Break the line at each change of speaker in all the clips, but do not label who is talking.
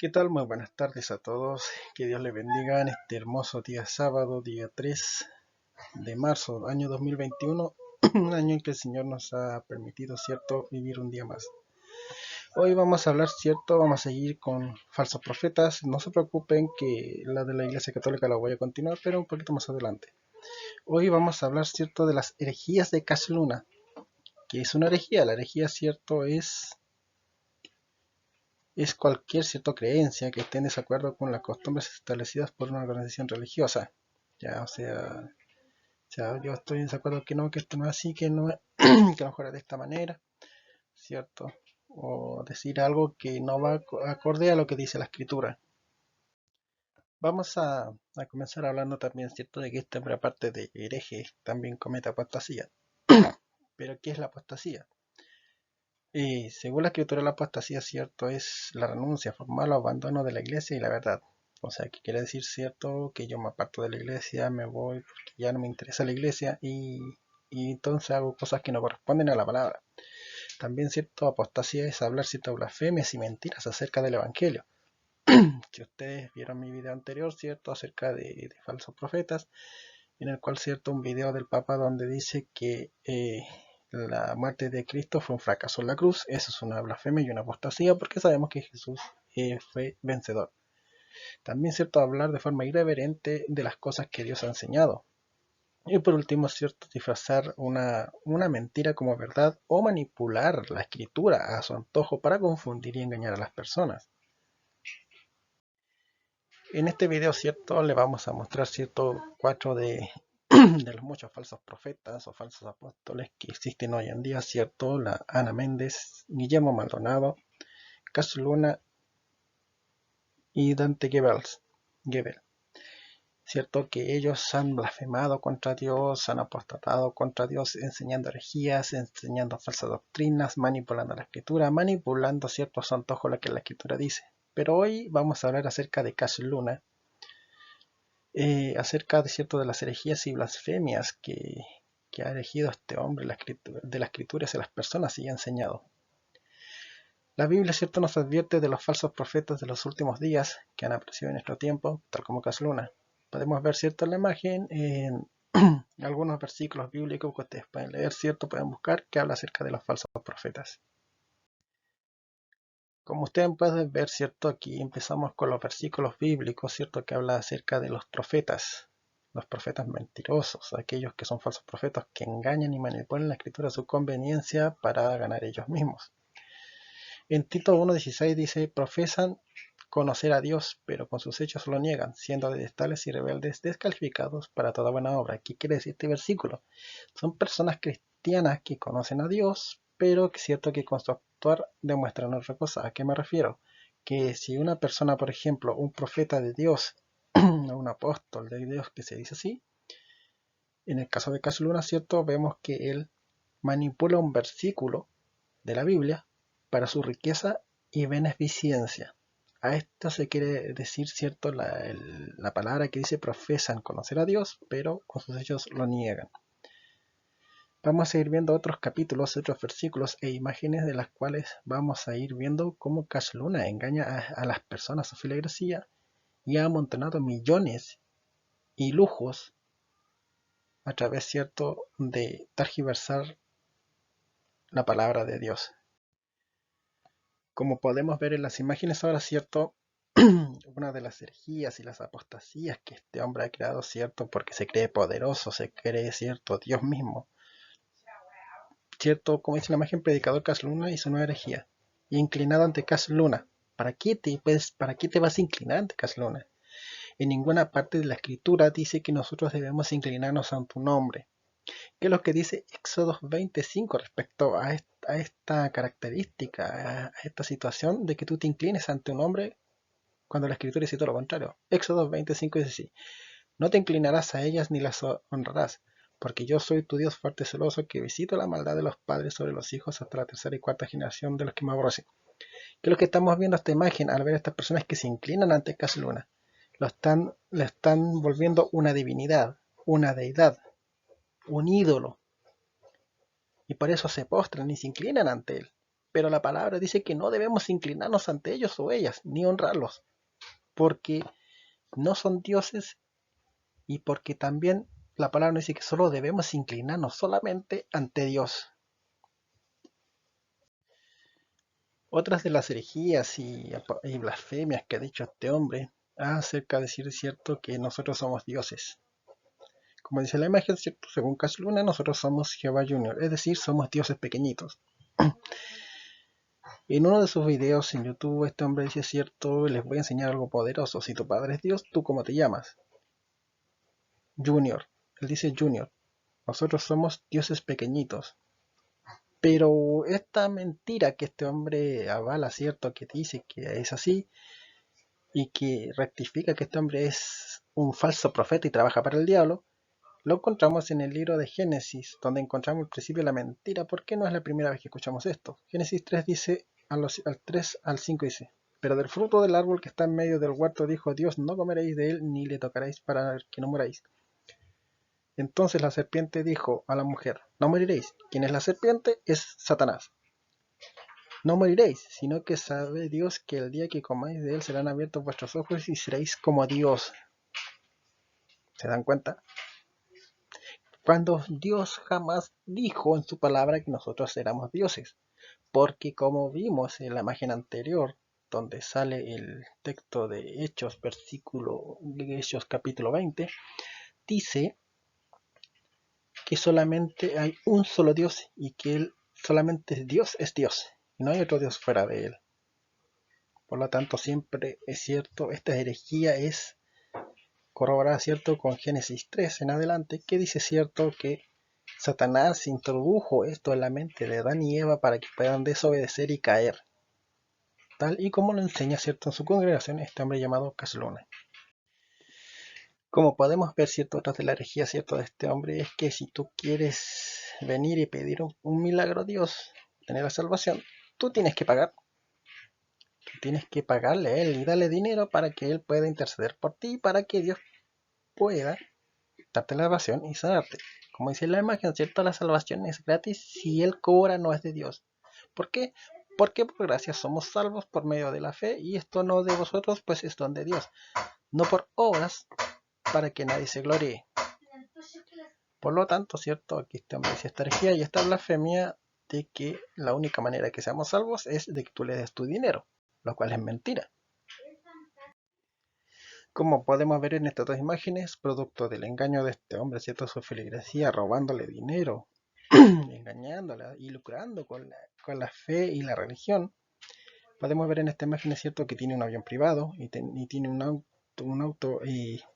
¿Qué tal? Muy buenas tardes a todos. Que Dios les bendiga en este hermoso día sábado, día 3 de marzo, año 2021, un año en que el Señor nos ha permitido, ¿cierto?, vivir un día más. Hoy vamos a hablar, ¿cierto?, vamos a seguir con falsos profetas. No se preocupen que la de la Iglesia Católica la voy a continuar, pero un poquito más adelante. Hoy vamos a hablar, ¿cierto?, de las herejías de Cash Luna. ¿Qué es una herejía? La herejía, ¿cierto?, es cualquier cierta creencia que esté en desacuerdo con las costumbres establecidas por una organización religiosa. Ya, yo estoy en desacuerdo que esto no es así, que no es, que a lo mejor es de esta manera, ¿cierto? O decir algo que no va acorde a lo que dice la escritura. Vamos a comenzar hablando también, ¿cierto?, de que este hombre, aparte de hereje, también comete apostasía. Pero ¿qué es la apostasía? Según la escritura, la apostasía, cierto, es la renuncia formal o abandono de la iglesia y la verdad. O sea, que quiere decir, cierto, que yo me aparto de la iglesia, me voy porque ya no me interesa la iglesia y entonces hago cosas que no corresponden a la palabra. También, cierto, apostasía es hablar ciertas blasfemias y mentiras acerca del evangelio. Si ustedes vieron mi video anterior, cierto, acerca de falsos profetas, en el cual, cierto, un video del Papa donde dice que la muerte de Cristo fue un fracaso en la cruz. Eso es una blasfemia y una apostasía porque sabemos que Jesús fue vencedor. También, cierto, hablar de forma irreverente de las cosas que Dios ha enseñado. Y por último, cierto, disfrazar una mentira como verdad o manipular la escritura a su antojo para confundir y engañar a las personas. En este video, cierto, le vamos a mostrar, cierto, cuatro de los muchos falsos profetas o falsos apóstoles que existen hoy en día, cierto, la Ana Méndez, Guillermo Maldonado, Cash Luna y Dante Gebel, cierto, que ellos han blasfemado contra Dios, han apostatado contra Dios, enseñando herejías, enseñando falsas doctrinas, manipulando la escritura, manipulando ciertos antojos lo que la escritura dice. Pero hoy vamos a hablar acerca de Cash Luna, acerca de cierto de las herejías y blasfemias que ha elegido este hombre de la escritura hacia las personas y ha enseñado. La Biblia, cierto, nos advierte de los falsos profetas de los últimos días que han aparecido en nuestro tiempo, tal como Cash Luna. Podemos ver, cierto, en la imagen en algunos versículos bíblicos que ustedes pueden leer, cierto, pueden buscar, que habla acerca de los falsos profetas. Como ustedes pueden ver, cierto, aquí empezamos con los versículos bíblicos, cierto, que habla acerca de los profetas mentirosos, aquellos que son falsos profetas que engañan y manipulan la escritura a su conveniencia para ganar ellos mismos. En Tito 1:16 dice: profesan conocer a Dios, pero con sus hechos lo niegan, siendo detestables y rebeldes, descalificados para toda buena obra. ¿Qué quiere decir este versículo? Son personas cristianas que conocen a Dios, pero es cierto que con su actuar demuestran otra cosa. ¿A qué me refiero? Que si una persona, por ejemplo, un profeta de Dios, o un apóstol de Dios que se dice así, en el caso de Cash Luna, cierto, vemos que él manipula un versículo de la Biblia para su riqueza y beneficencia. A esto se quiere decir, cierto, la palabra que dice: profesan conocer a Dios, pero con sus hechos lo niegan. Vamos a ir viendo otros capítulos, otros versículos e imágenes de las cuales vamos a ir viendo cómo Cash Luna engaña a las personas, a su feligresía, y ha amontonado millones y lujos a través, cierto, de tergiversar la palabra de Dios. Como podemos ver en las imágenes ahora, cierto, una de las herejías y las apostasías que este hombre ha creado, cierto, porque se cree poderoso, se cree, cierto, Dios mismo, cierto, como dice la imagen, predicador Cash Luna hizo una herejía, y inclinado ante Cash Luna. ¿Para qué te vas a inclinar ante Cash Luna? En ninguna parte de la escritura dice que nosotros debemos inclinarnos ante un hombre. ¿Qué es lo que dice Éxodo 25 respecto a esta característica, a esta situación de que tú te inclines ante un hombre, cuando la escritura dice todo lo contrario? Éxodo 25 dice así: no te inclinarás a ellas ni las honrarás, porque yo soy tu Dios fuerte y celoso, que visito la maldad de los padres sobre los hijos hasta la tercera y cuarta generación de los que me aborrecen. ¿Qué es lo que estamos viendo esta imagen al ver a estas personas que se inclinan ante Cash Luna? Le están volviendo una divinidad, una deidad, un ídolo, y por eso se postran y se inclinan ante él. Pero la palabra dice que no debemos inclinarnos ante ellos o ellas, ni honrarlos, porque no son dioses y porque también la palabra nos dice que solo debemos inclinarnos solamente ante Dios. Otras de las herejías y blasfemias que ha dicho este hombre acerca de decir cierto que nosotros somos dioses. Como dice la imagen, cierto, según Cash Luna, nosotros somos Jehová Junior, es decir, somos dioses pequeñitos. En uno de sus videos en YouTube, este hombre dice cierto, les voy a enseñar algo poderoso. Si tu padre es Dios, ¿tú cómo te llamas? Junior. Él dice Junior. Nosotros somos dioses pequeñitos. Pero esta mentira que este hombre avala, cierto, que dice que es así y que rectifica que este hombre es un falso profeta y trabaja para el diablo, lo encontramos en el libro de Génesis, donde encontramos el principio de la mentira, porque no es la primera vez que escuchamos esto. Génesis 3 dice, al 3 al 5 dice, pero del fruto del árbol que está en medio del huerto dijo Dios, no comeréis de él ni le tocaréis para que no muráis. Entonces la serpiente dijo a la mujer, no moriréis. ¿Quién es la serpiente? Es Satanás. No moriréis, sino que sabe Dios que el día que comáis de él serán abiertos vuestros ojos y seréis como Dios. ¿Se dan cuenta? Cuando Dios jamás dijo en su palabra que nosotros éramos dioses, porque como vimos en la imagen anterior, donde sale el texto de Hechos, Hechos capítulo 20, dice que solamente hay un solo Dios y que Él solamente Dios es Dios, y no hay otro Dios fuera de Él. Por lo tanto, siempre es cierto, esta herejía es corroborada, cierto, con Génesis 3 en adelante, que dice cierto que Satanás introdujo esto en la mente de Adán y Eva para que puedan desobedecer y caer, tal y como lo enseña cierto en su congregación este hombre llamado Caslona. Como podemos ver, cierto, otras de la herejía, cierto, de este hombre es que si tú quieres venir y pedir un milagro a Dios, tener la salvación, tú tienes que pagar. Tú tienes que pagarle a Él y darle dinero para que Él pueda interceder por ti, para que Dios pueda darte la salvación y sanarte. Como dice la imagen, cierto, la salvación es gratis si Él cobra, no es de Dios. ¿Por qué? Porque por gracia somos salvos por medio de la fe y esto no de vosotros, pues es don de Dios, no por obras para que nadie se gloríe. Por lo tanto, cierto, aquí este hombre dice esta herejía y esta blasfemia de que la única manera que seamos salvos es de que tú le des tu dinero, lo cual es mentira. Como podemos ver en estas dos imágenes, producto del engaño de este hombre, cierto, su feligresía, robándole dinero, engañándola y lucrando con la fe y la religión, podemos ver en esta imagen, es cierto, que tiene un avión privado y tiene un auto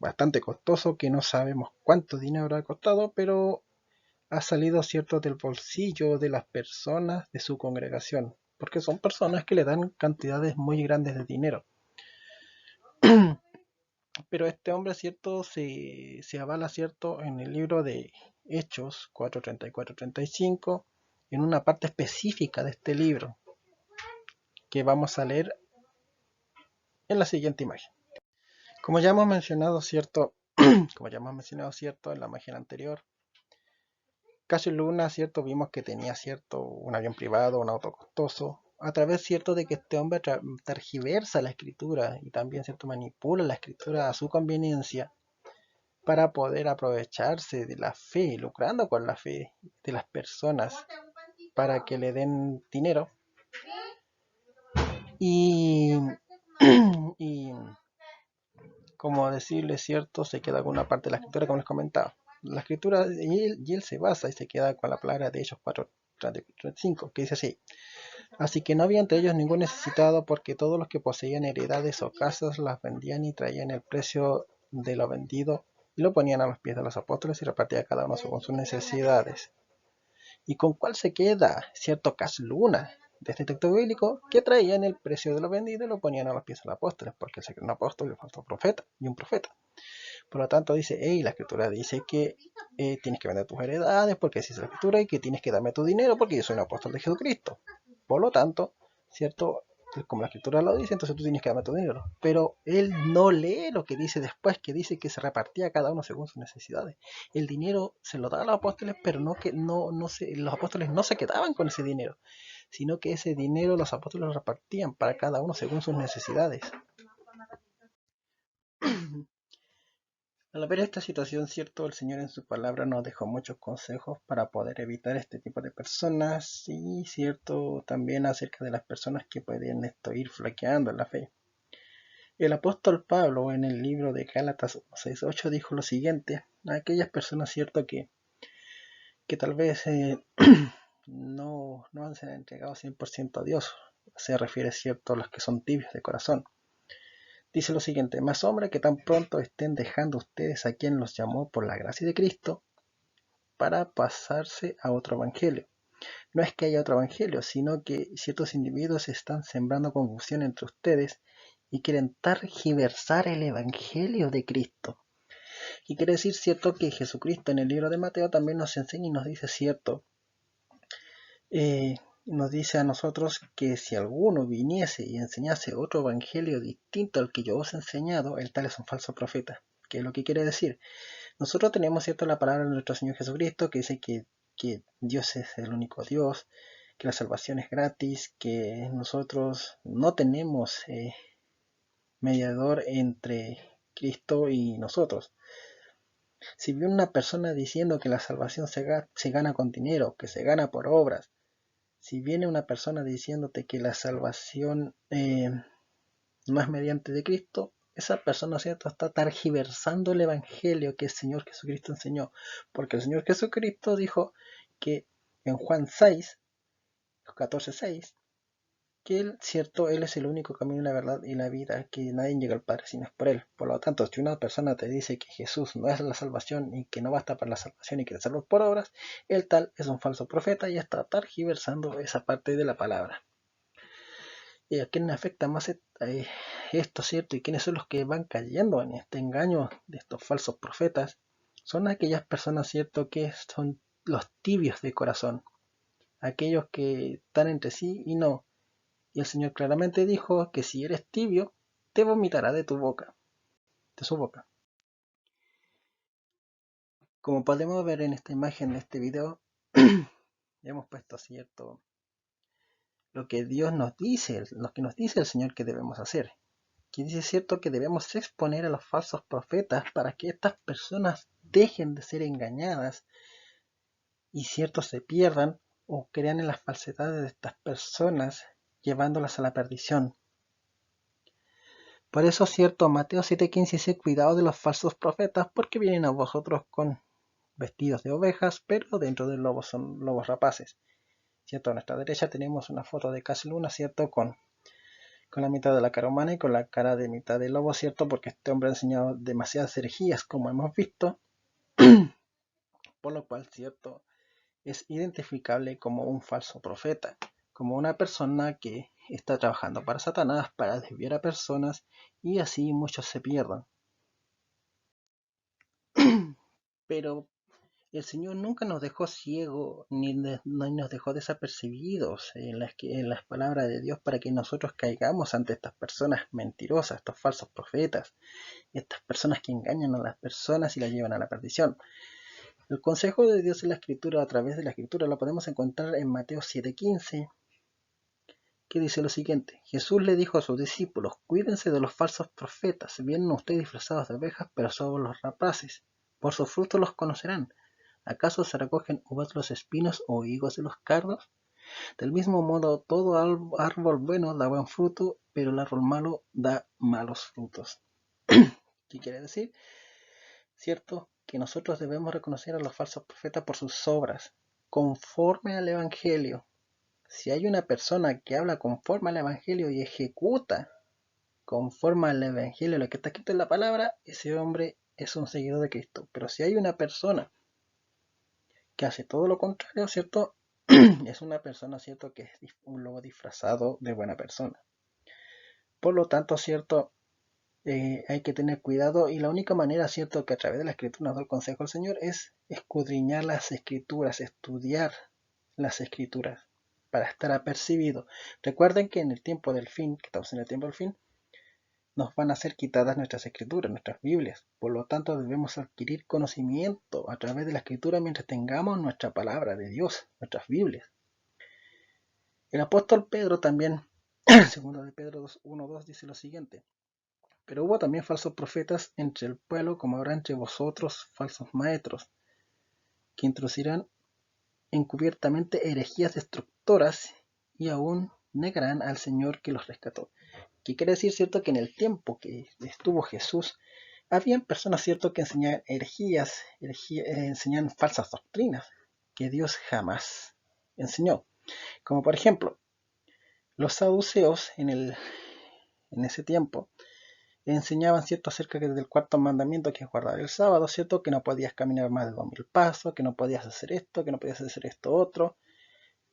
bastante costoso que no sabemos cuánto dinero habrá costado, pero ha salido, cierto, del bolsillo de las personas de su congregación, porque son personas que le dan cantidades muy grandes de dinero. Pero este hombre, cierto, se avala, cierto, en el libro de Hechos 4:34-35, en una parte específica de este libro, que vamos a leer en la siguiente imagen. Como ya hemos mencionado, cierto, en la imagen anterior, Cassius Luna, cierto, vimos que tenía, cierto, un avión privado, un auto costoso, a través, cierto, de que este hombre tergiversa la escritura y también, cierto, manipula la escritura a su conveniencia para poder aprovecharse de la fe, lucrando con la fe de las personas para que le den dinero y, y como decirle, cierto, se queda con una parte de la escritura, como les comentaba. La escritura, y él se basa y se queda con la palabra de Hechos 4:35, que dice así: así que no había entre ellos ningún necesitado, porque todos los que poseían heredades o casas las vendían y traían el precio de lo vendido y lo ponían a los pies de los apóstoles y repartía cada uno según sus necesidades. ¿Y con cuál se queda cierto Cash Luna de este texto bíblico? Que traían el precio de lo vendido y lo ponían a los pies de los apóstoles, porque el secreto apóstol le faltó profeta y un profeta. Por lo tanto dice, la escritura dice que tienes que vender tus heredades porque así es la escritura y que tienes que darme tu dinero porque yo soy un apóstol de Jesucristo. Por lo tanto, cierto, como la escritura lo dice, entonces tú tienes que darme tu dinero. Pero él no lee lo que dice después, que dice que se repartía cada uno según sus necesidades. El dinero se lo daba a los apóstoles, pero los apóstoles no se quedaban con ese dinero, sino que ese dinero los apóstoles lo repartían para cada uno según sus necesidades. Al ver esta situación, cierto, el Señor en su palabra nos dejó muchos consejos para poder evitar este tipo de personas y cierto también acerca de las personas que pueden ir flaqueando en la fe. El apóstol Pablo en el libro de Gálatas 6:8 dijo lo siguiente: a aquellas personas cierto que tal vez no se han entregado 100% a Dios, se refiere cierto a los que son tibios de corazón. Dice lo siguiente: más hombre que tan pronto estén dejando ustedes a quien los llamó por la gracia de Cristo para pasarse a otro evangelio. No es que haya otro evangelio, sino que ciertos individuos están sembrando confusión entre ustedes y quieren tergiversar el evangelio de Cristo. Y quiere decir cierto que Jesucristo en el libro de Mateo también nos enseña y nos dice cierto, nos dice a nosotros que si alguno viniese y enseñase otro evangelio distinto al que yo os he enseñado, el tal es un falso profeta. ¿Qué es lo que quiere decir? Nosotros tenemos cierto la palabra de nuestro Señor Jesucristo que dice que Dios es el único Dios, que la salvación es gratis, que nosotros no tenemos mediador entre Cristo y nosotros. Si viene una persona diciendo que la salvación se gana con dinero, que se gana por obras, si viene una persona diciéndote que la salvación no es mediante de Cristo, esa persona, ¿cierto?, está tergiversando el evangelio que el Señor Jesucristo enseñó, porque el Señor Jesucristo dijo que en Juan 6, 14:6, que él, cierto, él es el único camino, la verdad y la vida, que nadie llega al Padre si no es por él. Por lo tanto, si una persona te dice que Jesús no es la salvación y que no basta para la salvación y que salvo por obras, el tal es un falso profeta y está tergiversando esa parte de la palabra. ¿Y a quién afecta más esto, cierto? ¿Y quiénes son los que van cayendo en este engaño de estos falsos profetas? Son aquellas personas, cierto, que son los tibios de corazón, aquellos que están entre sí y no. Y el Señor claramente dijo que si eres tibio, te vomitará de tu boca, de su boca. Como podemos ver en esta imagen de este video, hemos puesto, cierto, lo que Dios nos dice, lo que nos dice el Señor que debemos hacer. Que dice cierto que debemos exponer a los falsos profetas para que estas personas dejen de ser engañadas y cierto se pierdan o crean en las falsedades de estas personas, llevándolas a la perdición. Por eso, cierto, Mateo 7:15 dice: cuidado de los falsos profetas, porque vienen a vosotros con vestidos de ovejas, pero dentro del lobo son lobos rapaces. Cierto, a nuestra derecha tenemos una foto de Casi Luna, cierto, con la mitad de la cara humana y con la cara de mitad de lobo, cierto, porque este hombre ha enseñado demasiadas herejías, como hemos visto, por lo cual, cierto, es identificable como un falso profeta, como una persona que está trabajando para Satanás, para desviar a personas, y así muchos se pierdan. Pero el Señor nunca nos dejó ciegos ni nos dejó desapercibidos en las palabras de Dios para que nosotros caigamos ante estas personas mentirosas, estos falsos profetas, estas personas que engañan a las personas y las llevan a la perdición. El consejo de Dios en la Escritura, a través de la Escritura, lo podemos encontrar en Mateo 7:15, que dice lo siguiente: Jesús le dijo a sus discípulos: cuídense de los falsos profetas, vienen ustedes disfrazados de ovejas, pero son los rapaces. Por sus frutos los conocerán. ¿Acaso se recogen uvas de los espinos o higos de los cardos? Del mismo modo, todo árbol bueno da buen fruto, pero el árbol malo da malos frutos. ¿Qué quiere decir? Cierto que nosotros debemos reconocer a los falsos profetas por sus obras, conforme al Evangelio. Si hay una persona que habla conforme al Evangelio y ejecuta conforme al Evangelio lo que está escrito en la palabra, ese hombre es un seguidor de Cristo. Pero si hay una persona que hace todo lo contrario, ¿cierto? Es una persona, ¿cierto?, que es un lobo disfrazado de buena persona. Por lo tanto, ¿cierto?, hay que tener cuidado, y la única manera, ¿cierto?, que a través de la Escritura nos da el consejo del Señor es escudriñar las Escrituras, estudiar las Escrituras para estar apercibido. Recuerden que en el tiempo del fin, que estamos en el tiempo del fin, nos van a ser quitadas nuestras escrituras, nuestras Biblias. Por lo tanto, debemos adquirir conocimiento a través de la Escritura mientras tengamos nuestra palabra de Dios, nuestras Biblias. El apóstol Pedro también, segundo de Pedro 1:2 dice lo siguiente: pero hubo también falsos profetas entre el pueblo, como habrá entre vosotros falsos maestros, que introducirán encubiertamente herejías destructoras y aún negarán al Señor que los rescató. Que quiere decir, cierto, que en el tiempo que estuvo Jesús, habían personas, cierto, que enseñaban herejías, enseñaban falsas doctrinas que Dios jamás enseñó. Como por ejemplo, los saduceos en ese tiempo enseñaban, cierto, acerca del cuarto mandamiento, que es guardar el sábado, cierto, que no podías caminar más de 2000 pasos, que no podías hacer esto, que no podías hacer esto otro,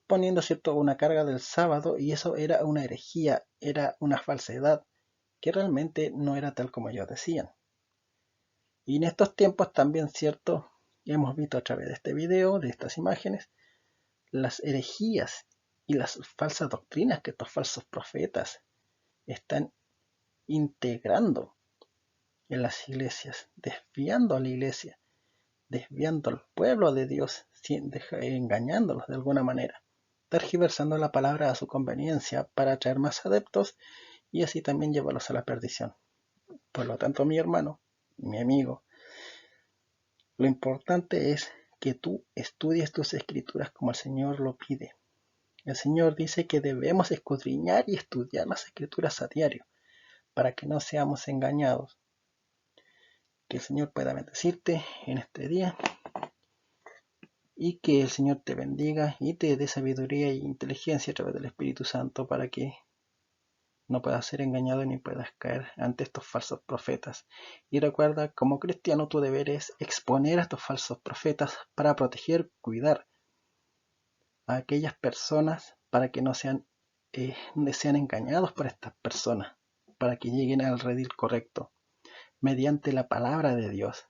poniendo, cierto, una carga del sábado, y eso era una herejía, era una falsedad, que realmente no era tal como ellos decían. Y en estos tiempos también, cierto, hemos visto a través de este video, de estas imágenes, las herejías y las falsas doctrinas que estos falsos profetas están integrando en las iglesias, desviando a la iglesia, desviando al pueblo de Dios, engañándolos de alguna manera, tergiversando la palabra a su conveniencia para atraer más adeptos y así también llevarlos a la perdición. Por lo tanto, mi hermano, mi amigo, lo importante es que tú estudies tus escrituras como el Señor lo pide. El Señor dice que debemos escudriñar y estudiar las escrituras a diario para que no seamos engañados. Que el Señor pueda bendecirte en este día y que el Señor te bendiga y te dé sabiduría e inteligencia a través del Espíritu Santo para que no puedas ser engañado ni puedas caer ante estos falsos profetas. Y recuerda, como cristiano, tu deber es exponer a estos falsos profetas para proteger, cuidar a aquellas personas para que no sean engañados por estas personas, para que lleguen al redil correcto, mediante la palabra de Dios.